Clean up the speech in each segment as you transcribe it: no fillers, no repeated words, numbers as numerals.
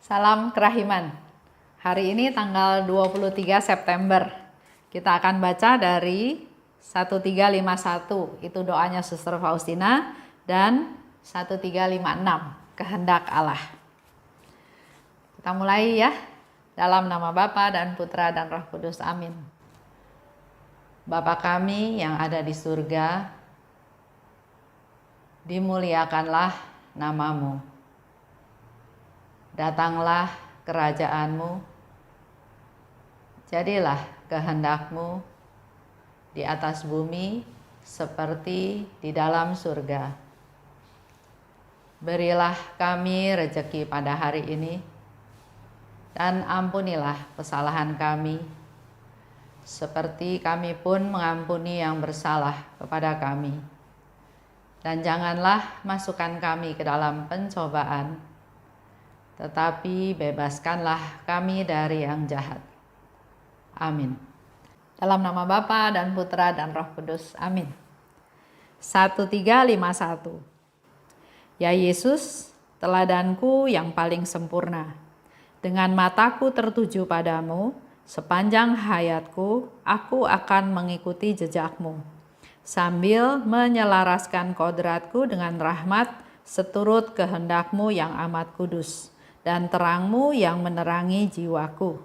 Salam kerahiman. Hari ini tanggal 23 September. Kita akan baca dari 1351, itu doanya Suster Faustina, dan 1356, kehendak Allah. Kita mulai ya, dalam nama Bapa dan Putra dan Roh Kudus. Amin. Bapa kami yang ada di surga, dimuliakanlah namamu. Datanglah kerajaan-Mu, jadilah kehendak-Mu di atas bumi seperti di dalam surga. Berilah kami rejeki pada hari ini, dan ampunilah kesalahan kami, seperti kami pun mengampuni yang bersalah kepada kami. Dan janganlah masukkan kami ke dalam pencobaan, tetapi bebaskanlah kami dari yang jahat. Amin. Dalam nama Bapa dan Putra dan Roh Kudus. Amin. 1351. Ya Yesus, teladanku yang paling sempurna. Dengan mataku tertuju padamu, sepanjang hayatku aku akan mengikuti jejakmu, sambil menyelaraskan kodratku dengan rahmat seturut kehendakmu yang amat kudus, dan terangmu yang menerangi jiwaku,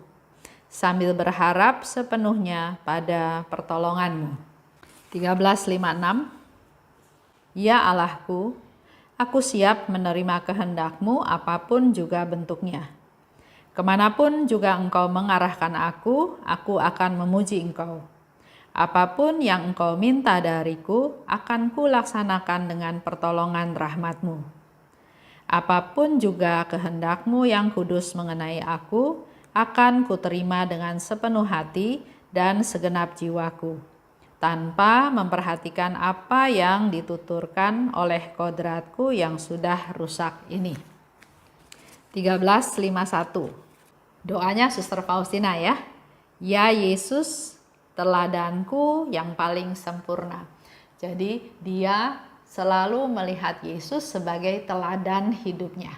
sambil berharap sepenuhnya pada pertolonganmu. 1356. Ya Allahku, aku siap menerima kehendakmu apapun juga bentuknya. Kemanapun juga engkau mengarahkan aku akan memuji engkau. Apapun yang engkau minta dariku akan kulaksanakan dengan pertolongan rahmatmu. Apapun juga kehendakmu yang kudus mengenai aku, akan kuterima dengan sepenuh hati dan segenap jiwaku, tanpa memperhatikan apa yang dituturkan oleh kodratku yang sudah rusak ini. 1351. Doanya Suster Faustina ya. Ya Yesus, teladanku yang paling sempurna. Jadi dia selalu melihat Yesus sebagai teladan hidupnya.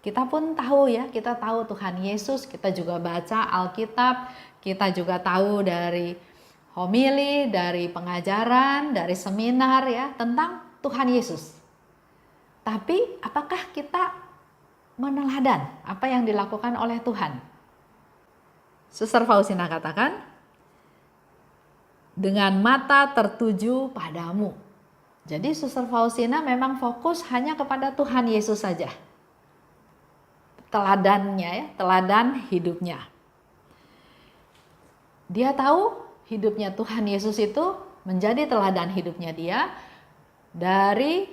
Kita pun tahu ya, kita tahu Tuhan Yesus, kita juga baca Alkitab, kita juga tahu dari homili, dari pengajaran, dari seminar ya tentang Tuhan Yesus. Tapi apakah kita meneladan apa yang dilakukan oleh Tuhan? Suster Faustina katakan, dengan mata tertuju padamu. Jadi Suster Faustina memang fokus hanya kepada Tuhan Yesus saja. Teladannya ya, teladan hidupnya. Dia tahu hidupnya Tuhan Yesus itu menjadi teladan hidupnya dia dari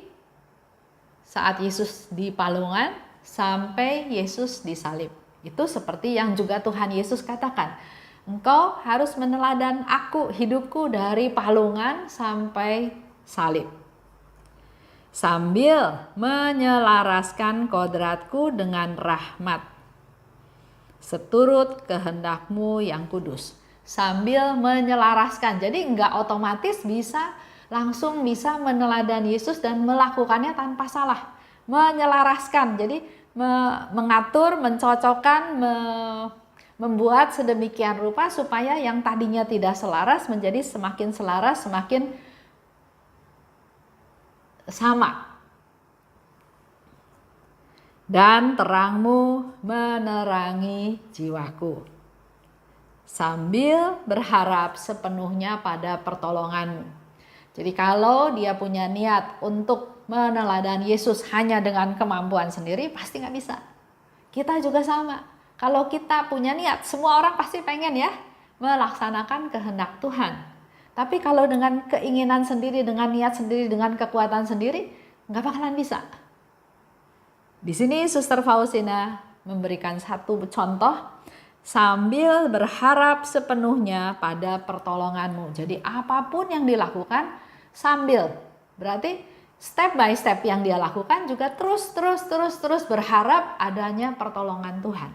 saat Yesus dipalungan sampai Yesus disalib. Itu seperti yang juga Tuhan Yesus katakan. Engkau harus meneladan aku, hidupku dari palungan sampai salib, sambil menyelaraskan kodratku dengan rahmat seturut kehendakmu yang kudus. Sambil menyelaraskan, jadi enggak otomatis langsung bisa meneladani Yesus dan melakukannya tanpa salah. Menyelaraskan, jadi mengatur, mencocokkan, membuat sedemikian rupa supaya yang tadinya tidak selaras menjadi semakin selaras, semakin sama. Dan terangmu menerangi jiwaku, sambil berharap sepenuhnya pada pertolonganmu. Jadi kalau dia punya niat untuk meneladani Yesus hanya dengan kemampuan sendiri, pasti nggak bisa. Kita juga sama. Kalau kita punya niat, semua orang pasti pengen ya melaksanakan kehendak Tuhan. Tapi kalau dengan keinginan sendiri, dengan niat sendiri, dengan kekuatan sendiri, nggak bakalan bisa. Di sini Suster Faustina memberikan satu contoh, sambil berharap sepenuhnya pada pertolonganmu. Jadi apapun yang dilakukan sambil, berarti step by step yang dia lakukan juga terus berharap adanya pertolongan Tuhan.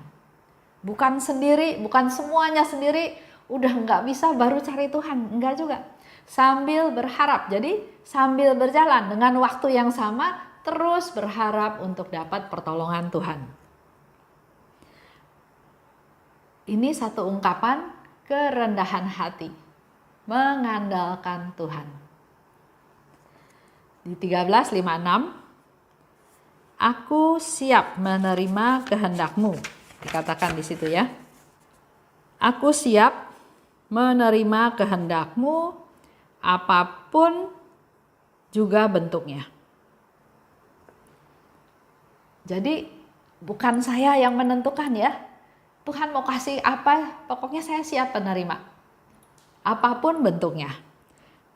Bukan sendiri, bukan semuanya sendiri, udah nggak bisa baru cari Tuhan, enggak juga. Sambil berharap, jadi sambil berjalan dengan waktu yang sama terus berharap untuk dapat pertolongan Tuhan. Ini satu ungkapan kerendahan hati, mengandalkan Tuhan. Di 13:56, aku siap menerima kehendak-Mu. Dikatakan di situ ya. Aku siap menerima kehendak-Mu, apapun juga bentuknya. Jadi bukan saya yang menentukan ya. Tuhan mau kasih apa, pokoknya saya siap menerima. Apapun bentuknya.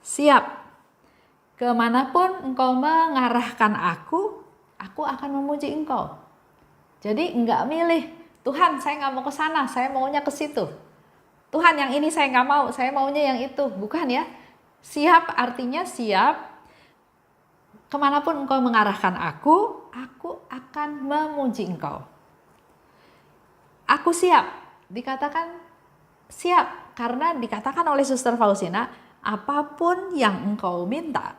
Siap. Kemanapun Engkau mengarahkan aku akan memuji Engkau. Jadi enggak milih, Tuhan saya nggak mau ke sana, saya maunya ke situ. Tuhan yang ini saya nggak mau, saya maunya yang itu. Bukan ya. Siap artinya siap. Kemanapun Engkau mengarahkan aku akan memuji Engkau. Aku siap. Dikatakan siap karena dikatakan oleh Suster Faustina, apapun yang Engkau minta,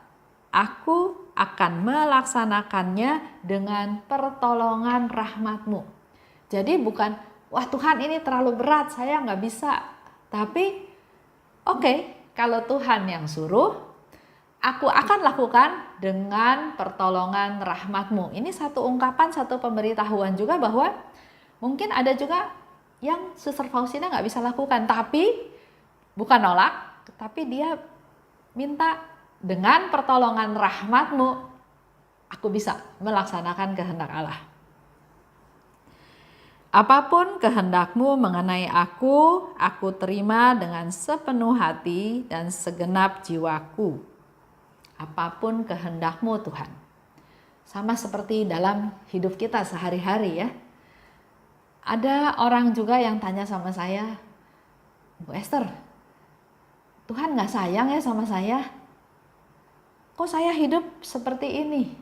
aku akan melaksanakannya dengan pertolongan rahmat-Mu. Jadi bukan, wah Tuhan ini terlalu berat, saya nggak bisa. Tapi oke, kalau Tuhan yang suruh, aku akan lakukan dengan pertolongan rahmat-Mu. Ini satu ungkapan, satu pemberitahuan juga bahwa mungkin ada juga yang Suster Faustina nggak bisa lakukan. Tapi bukan nolak, tapi dia minta dengan pertolongan rahmat-Mu, aku bisa melaksanakan kehendak Allah. Apapun kehendak-Mu mengenai aku terima dengan sepenuh hati dan segenap jiwaku. Apapun kehendak-Mu Tuhan. Sama seperti dalam hidup kita sehari-hari ya. Ada orang juga yang tanya sama saya, Bu Esther, Tuhan gak sayang ya sama saya? Kok saya hidup seperti ini?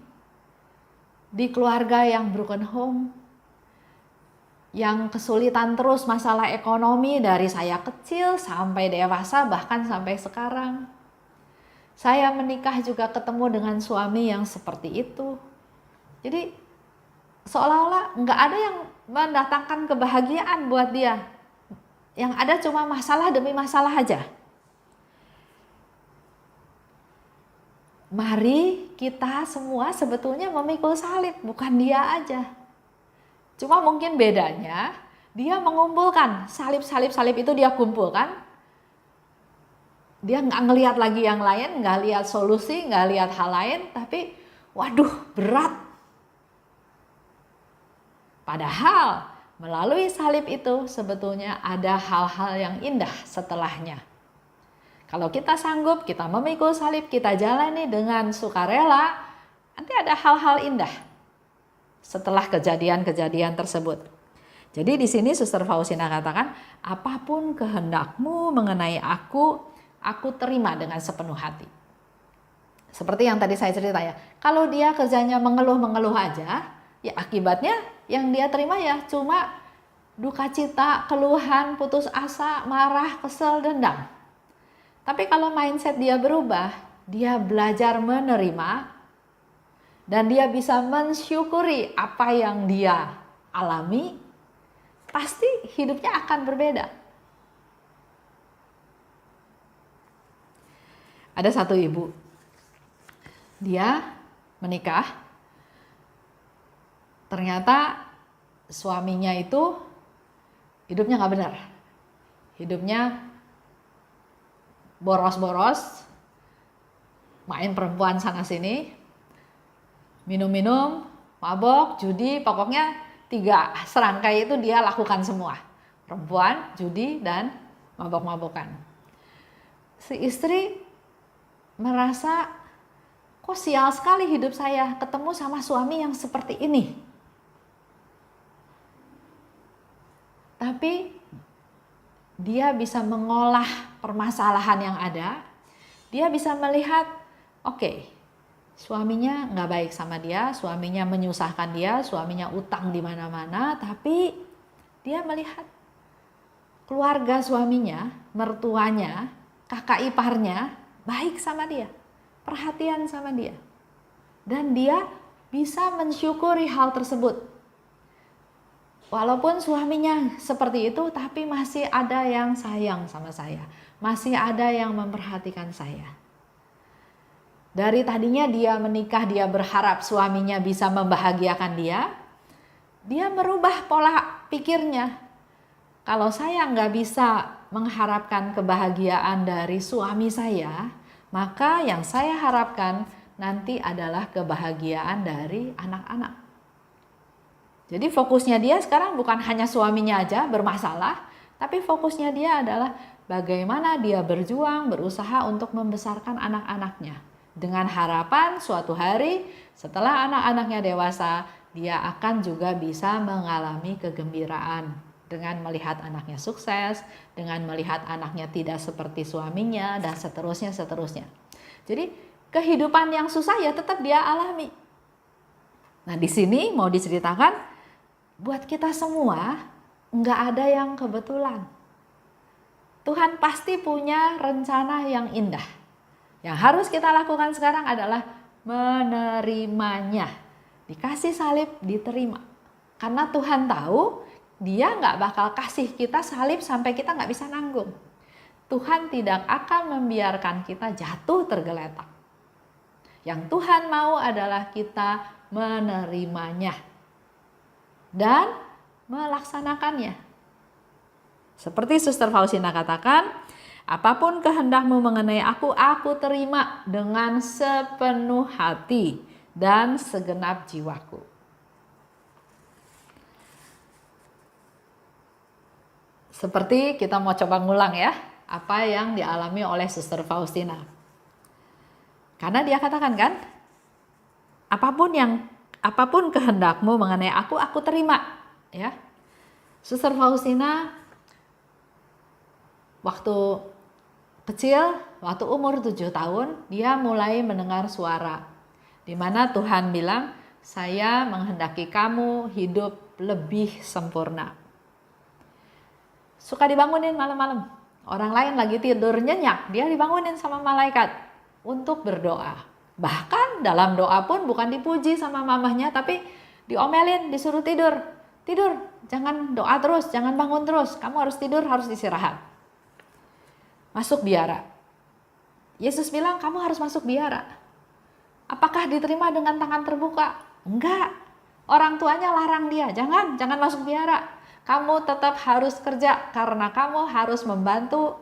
Di keluarga yang broken home, yang kesulitan terus masalah ekonomi dari saya kecil sampai dewasa bahkan sampai sekarang. Saya menikah juga ketemu dengan suami yang seperti itu. Jadi seolah-olah nggak ada yang mendatangkan kebahagiaan buat dia. Yang ada cuma masalah demi masalah aja. Mari kita semua sebetulnya memikul salib, bukan dia aja. Cuma mungkin bedanya, dia mengumpulkan salib-salib itu dia kumpulkan. Dia nggak ngelihat lagi yang lain, nggak lihat solusi, nggak lihat hal lain, tapi waduh berat. Padahal melalui salib itu sebetulnya ada hal-hal yang indah setelahnya. Kalau kita sanggup, kita memikul salib, kita jalani dengan sukarela, nanti ada hal-hal indah setelah kejadian-kejadian tersebut. Jadi di sini Suster Faustina katakan, apapun kehendak-Mu mengenai aku terima dengan sepenuh hati. Seperti yang tadi saya cerita ya, kalau dia kerjanya mengeluh-mengeluh aja, ya akibatnya yang dia terima ya cuma duka cita, keluhan, putus asa, marah, kesel, dendam. Tapi kalau mindset dia berubah, dia belajar menerima dan dia bisa mensyukuri apa yang dia alami, pasti hidupnya akan berbeda. Ada satu ibu, dia menikah, ternyata suaminya itu hidupnya nggak benar, hidupnya boros-boros, main perempuan sana sini, minum-minum, mabok, judi, pokoknya 3 serangkai itu dia lakukan semua. Perempuan, judi, dan mabok-mabokan. Si istri merasa, kok sial sekali hidup saya ketemu sama suami yang seperti ini. Tapi dia bisa mengolah permasalahan yang ada, dia bisa melihat, oke, suaminya nggak baik sama dia, suaminya menyusahkan dia, suaminya utang di mana-mana, tapi dia melihat keluarga suaminya, mertuanya, kakak iparnya baik sama dia, perhatian sama dia. Dan dia bisa mensyukuri hal tersebut. Walaupun suaminya seperti itu, tapi masih ada yang sayang sama saya. Masih ada yang memperhatikan saya. Dari tadinya dia menikah, dia berharap suaminya bisa membahagiakan dia. Dia merubah pola pikirnya. Kalau saya nggak bisa mengharapkan kebahagiaan dari suami saya, maka yang saya harapkan nanti adalah kebahagiaan dari anak-anak. Jadi fokusnya dia sekarang bukan hanya suaminya aja bermasalah, tapi fokusnya dia adalah bagaimana dia berjuang, berusaha untuk membesarkan anak-anaknya. Dengan harapan suatu hari setelah anak-anaknya dewasa, dia akan juga bisa mengalami kegembiraan dengan melihat anaknya sukses, dengan melihat anaknya tidak seperti suaminya, dan seterusnya. Jadi kehidupan yang susah ya tetap dia alami. Nah di sini mau diceritakan, buat kita semua nggak ada yang kebetulan. Tuhan pasti punya rencana yang indah. Yang harus kita lakukan sekarang adalah menerimanya. Dikasih salib, diterima. Karena Tuhan tahu dia nggak bakal kasih kita salib sampai kita nggak bisa nanggung. Tuhan tidak akan membiarkan kita jatuh tergeletak. Yang Tuhan mau adalah kita menerimanya dan melaksanakannya. Seperti Suster Faustina katakan, apapun kehendakmu mengenai aku terima dengan sepenuh hati dan segenap jiwaku. Seperti kita mau coba ngulang ya, apa yang dialami oleh Suster Faustina. Karena dia katakan kan, apapun kehendakmu mengenai aku terima, ya. Suster Faustina waktu kecil, waktu umur 7 tahun, dia mulai mendengar suara di mana Tuhan bilang, "Saya menghendaki kamu hidup lebih sempurna." Suka dibangunin malam-malam. Orang lain lagi tidur nyenyak, dia dibangunin sama malaikat untuk berdoa. Bahkan dalam doa pun bukan dipuji sama mamahnya, tapi diomelin, disuruh tidur. Tidur, jangan doa terus, jangan bangun terus. Kamu harus tidur, harus istirahat. Masuk biara. Yesus bilang, kamu harus masuk biara. Apakah diterima dengan tangan terbuka? Enggak. Orang tuanya larang dia, jangan masuk biara. Kamu tetap harus kerja karena kamu harus membantu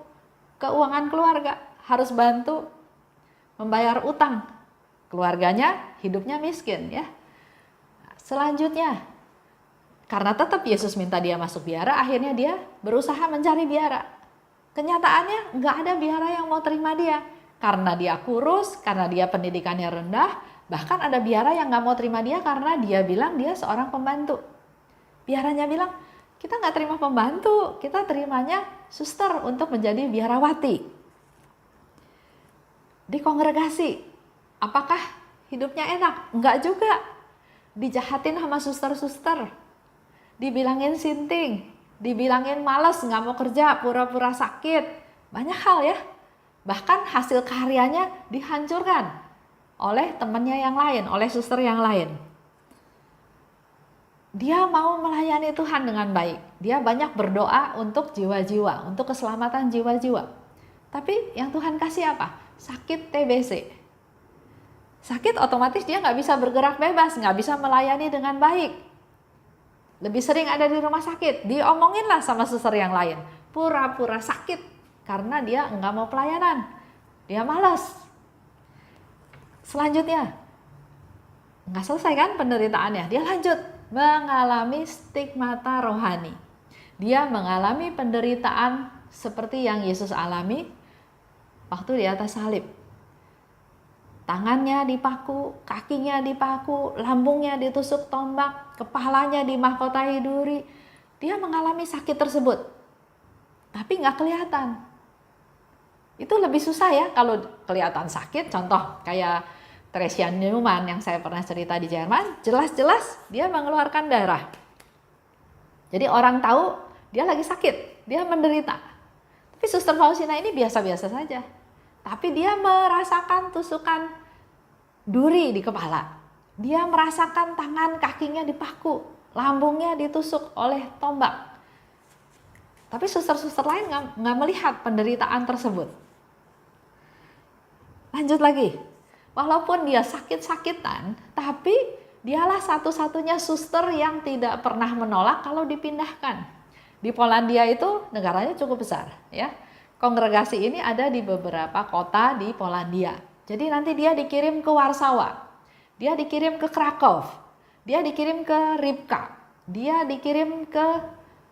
keuangan keluarga, harus bantu membayar utang. Keluarganya hidupnya miskin ya. Selanjutnya, karena tetap Yesus minta dia masuk biara, akhirnya dia berusaha mencari biara. Kenyataannya nggak ada biara yang mau terima dia. Karena dia kurus, karena dia pendidikannya rendah, bahkan ada biara yang nggak mau terima dia karena dia bilang dia seorang pembantu. Biaranya bilang, kita nggak terima pembantu, kita terimanya suster untuk menjadi biarawati. Di kongregasi, apakah hidupnya enak? Enggak juga. Dijahatin sama suster-suster. Dibilangin sinting. Dibilangin males, nggak mau kerja, pura-pura sakit. Banyak hal ya. Bahkan hasil karyanya dihancurkan oleh temannya yang lain, oleh suster yang lain. Dia mau melayani Tuhan dengan baik. Dia banyak berdoa untuk jiwa-jiwa, untuk keselamatan jiwa-jiwa. Tapi yang Tuhan kasih apa? Sakit TBC. Sakit otomatis dia nggak bisa bergerak bebas, nggak bisa melayani dengan baik. Lebih sering ada di rumah sakit, diomonginlah sama suster yang lain. Pura-pura sakit karena dia nggak mau pelayanan. Dia malas. Selanjutnya, nggak selesai kan penderitaannya. Dia lanjut mengalami stigmata rohani. Dia mengalami penderitaan seperti yang Yesus alami waktu di atas salib. Tangannya dipaku, kakinya dipaku, lambungnya ditusuk tombak, kepalanya dimahkotai duri. Dia mengalami sakit tersebut, tapi nggak kelihatan. Itu lebih susah ya kalau kelihatan sakit. Contoh kayak Teresa Neumann yang saya pernah cerita di Jerman, jelas-jelas dia mengeluarkan darah. Jadi orang tahu dia lagi sakit, dia menderita. Tapi Suster Faustina ini biasa-biasa saja. Tapi dia merasakan tusukan duri di kepala. Dia merasakan tangan kakinya dipaku, lambungnya ditusuk oleh tombak. Tapi suster-suster lain nggak melihat penderitaan tersebut. Lanjut lagi, walaupun dia sakit-sakitan, tapi dialah satu-satunya suster yang tidak pernah menolak kalau dipindahkan. Di Polandia itu negaranya cukup besar, ya. Kongregasi ini ada di beberapa kota di Polandia. Jadi nanti dia dikirim ke Warsawa, dia dikirim ke Krakow, dia dikirim ke Rybka, dia dikirim ke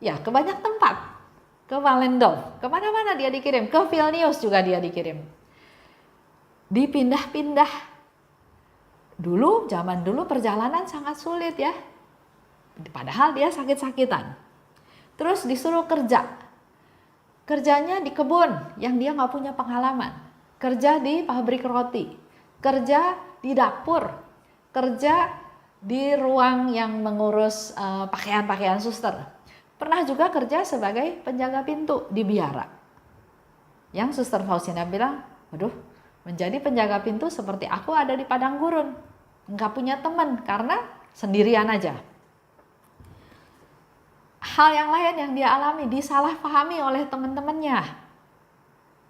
banyak tempat, ke Walendorf, kemana-mana dia dikirim, ke Vilnius juga dia dikirim. Dipindah-pindah. Zaman dulu perjalanan sangat sulit ya. Padahal dia sakit-sakitan. Terus disuruh kerja. Kerjanya di kebun yang dia nggak punya pengalaman. Kerja di pabrik roti. Kerja di dapur. Kerja di ruang yang mengurus pakaian-pakaian suster. Pernah juga kerja sebagai penjaga pintu di biara. Yang Suster Faustina bilang, waduh, menjadi penjaga pintu seperti aku ada di padang gurun. Nggak punya teman karena sendirian aja. Hal yang lain yang dia alami, disalahpahami oleh teman-temannya.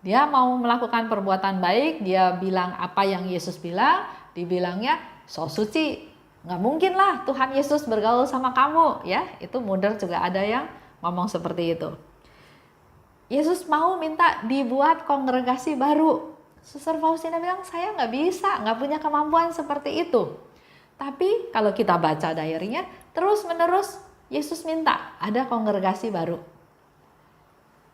Dia mau melakukan perbuatan baik, dia bilang apa yang Yesus bilang, dibilangnya so suci. Nggak mungkin lah Tuhan Yesus bergaul sama kamu, ya. Itu mudah juga ada yang ngomong seperti itu. Yesus mau minta dibuat kongregasi baru. Suster Faustina bilang, saya nggak bisa, nggak punya kemampuan seperti itu. Tapi kalau kita baca diary-nya, terus-menerus Yesus minta ada kongregasi baru.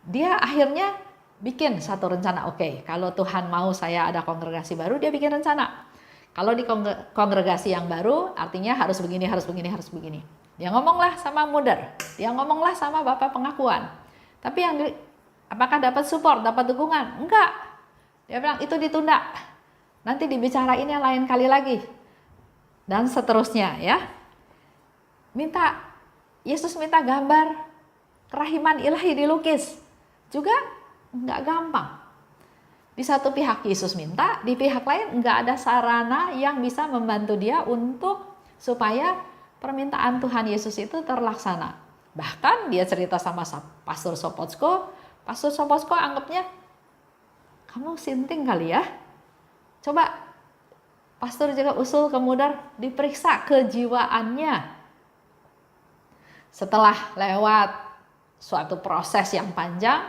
Dia akhirnya bikin satu rencana, oke, kalau Tuhan mau saya ada kongregasi baru, dia bikin rencana. Kalau di kongregasi yang baru, artinya harus begini, harus begini, harus begini. Dia ngomonglah sama Muder, dia ngomonglah sama Bapak Pengakuan. Tapi apakah dapat support, dapat dukungan? Enggak. Dia bilang itu ditunda, nanti dibicarainnya lain kali lagi. Dan seterusnya ya. Yesus minta gambar kerahiman ilahi dilukis. Juga nggak gampang. Di satu pihak Yesus minta, di pihak lain nggak ada sarana yang bisa membantu dia supaya permintaan Tuhan Yesus itu terlaksana. Bahkan dia cerita sama Pastor Sopocko, Pastor Sopocko anggapnya, kamu sinting kali ya. Coba pastor juga usul ke Muder diperiksa kejiwaannya. Setelah lewat suatu proses yang panjang,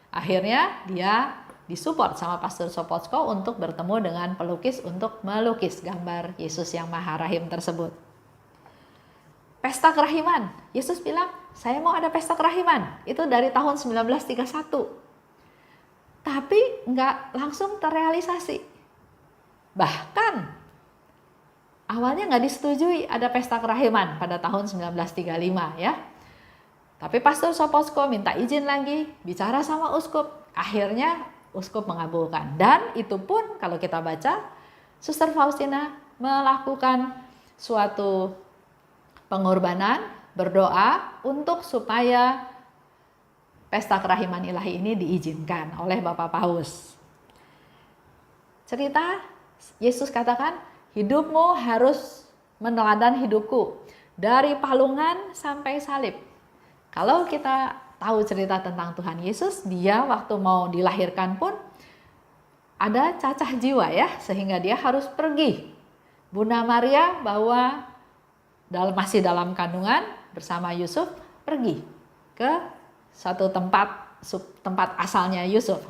akhirnya dia disupport sama Pastor Sopocko untuk bertemu dengan pelukis untuk melukis gambar Yesus yang Maha Rahim tersebut. Pesta kerahiman. Yesus bilang, saya mau ada pesta kerahiman. Itu dari tahun 1931. Tapi nggak langsung terrealisasi. Bahkan awalnya nggak disetujui ada pesta kerahiman pada tahun 1935 ya. Tapi Pastor Sopocko minta izin lagi, bicara sama uskup. Akhirnya uskup mengabulkan. Dan itu pun kalau kita baca, Suster Faustina melakukan suatu pengorbanan, berdoa untuk supaya pesta kerahiman ilahi ini diizinkan oleh Bapak Paus. Cerita Yesus katakan, hidupmu harus meneladan hidupku dari palungan sampai salib. Kalau kita tahu cerita tentang Tuhan Yesus, dia waktu mau dilahirkan pun ada cacah jiwa ya, sehingga dia harus pergi. Bunda Maria masih dalam kandungan bersama Yusuf pergi ke satu tempat asalnya Yusuf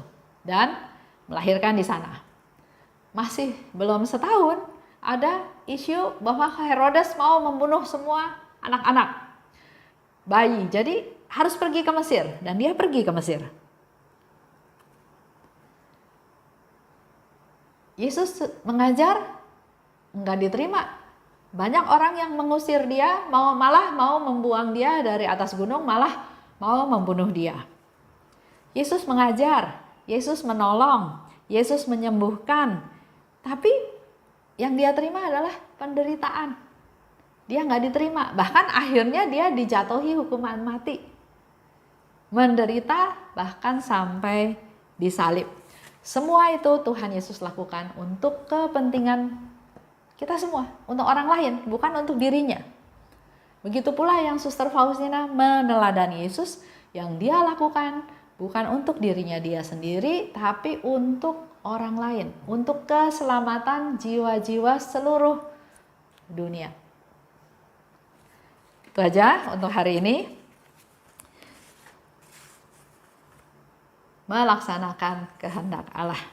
dan melahirkan di sana. Masih belum setahun ada isu bahwa Herodes mau membunuh semua anak-anak bayi. Jadi harus pergi ke Mesir dan dia pergi ke Mesir. Yesus mengajar enggak diterima. Banyak orang yang mengusir dia, malah mau membuang dia dari atas gunung, malah mau membunuh dia. Yesus mengajar, Yesus menolong, Yesus menyembuhkan. Tapi yang dia terima adalah penderitaan. Dia nggak diterima. Bahkan akhirnya dia dijatuhi hukuman mati. Menderita bahkan sampai disalib. Semua itu Tuhan Yesus lakukan untuk kepentingan kita semua. Untuk orang lain, bukan untuk dirinya. Begitu pula yang Suster Faustina meneladani Yesus, yang dia lakukan bukan untuk dirinya dia sendiri, tapi untuk orang lain, untuk keselamatan jiwa-jiwa seluruh dunia. Itu aja untuk hari ini. Melaksanakan kehendak Allah.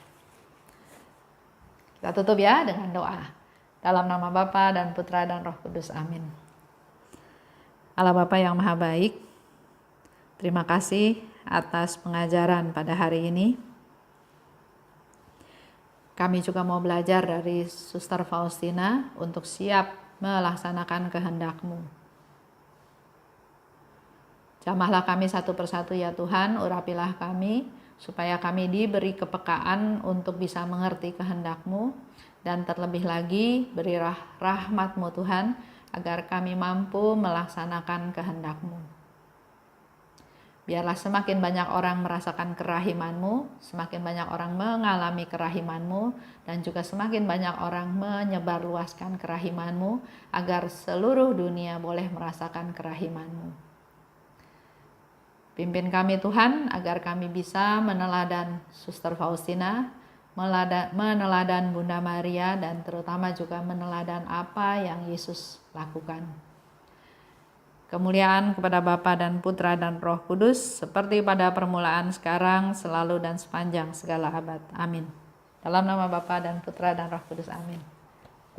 Kita tutup ya dengan doa. Dalam nama Bapa dan Putra dan Roh Kudus. Amin. Allah Bapa yang Maha Baik, terima kasih atas pengajaran pada hari ini. Kami juga mau belajar dari Suster Faustina untuk siap melaksanakan kehendak-Mu. Jamahlah kami satu persatu ya Tuhan, urapilah kami, supaya kami diberi kepekaan untuk bisa mengerti kehendak-Mu, dan terlebih lagi berilah rahmat-Mu Tuhan, agar kami mampu melaksanakan kehendak-Mu. Biarlah semakin banyak orang merasakan kerahiman-Mu, semakin banyak orang mengalami kerahiman-Mu, dan juga semakin banyak orang menyebarluaskan kerahiman-Mu, agar seluruh dunia boleh merasakan kerahiman-Mu. Pimpin kami Tuhan, agar kami bisa meneladan Suster Faustina, meneladan Bunda Maria, dan terutama juga meneladan apa yang Yesus lakukan. Kemuliaan kepada Bapa dan Putra dan Roh Kudus, seperti pada permulaan, sekarang, selalu, dan sepanjang segala abad. Amin. Dalam nama Bapa dan Putra dan Roh Kudus. Amin.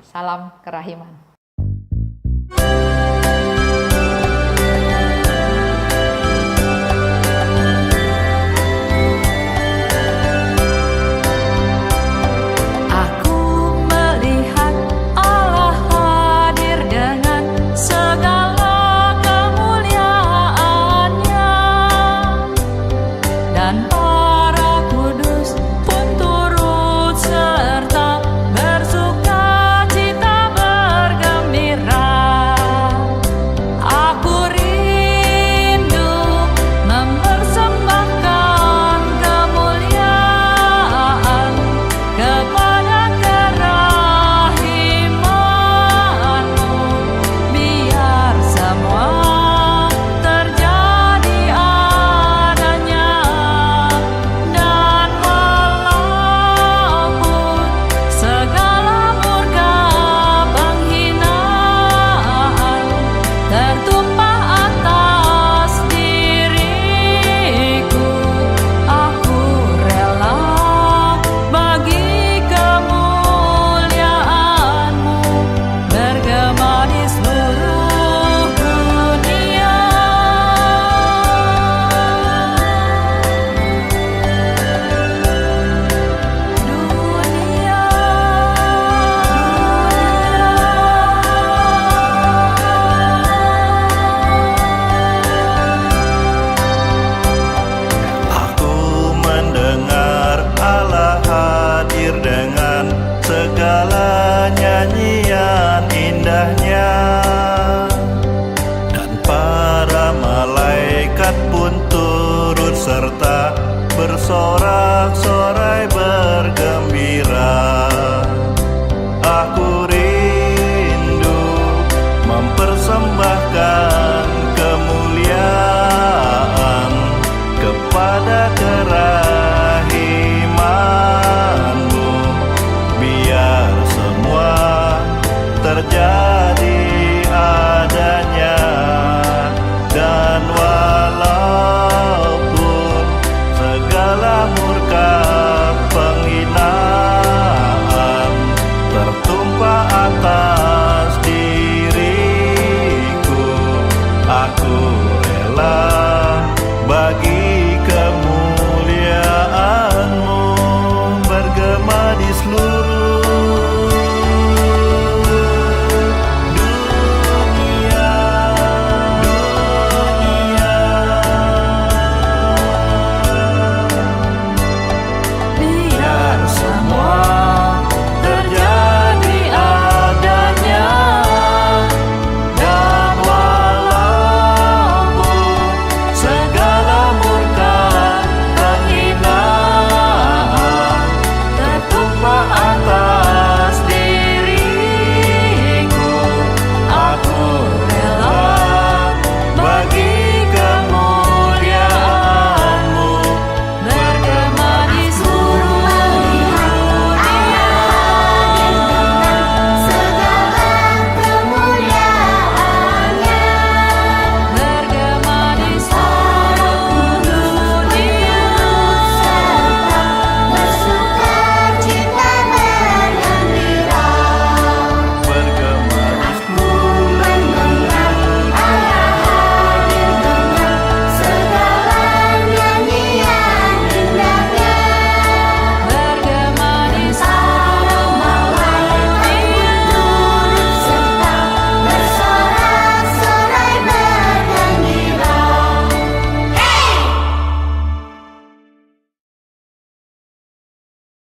Salam kerahiman. bersorak-sorai bergembira. Aku rindu mempersembahkan kemuliaan kepada kerahiman-Mu, biar semua terjadi adanya, dan walaupun segala murka penghinaan tertumpah atas diriku, aku rela bagi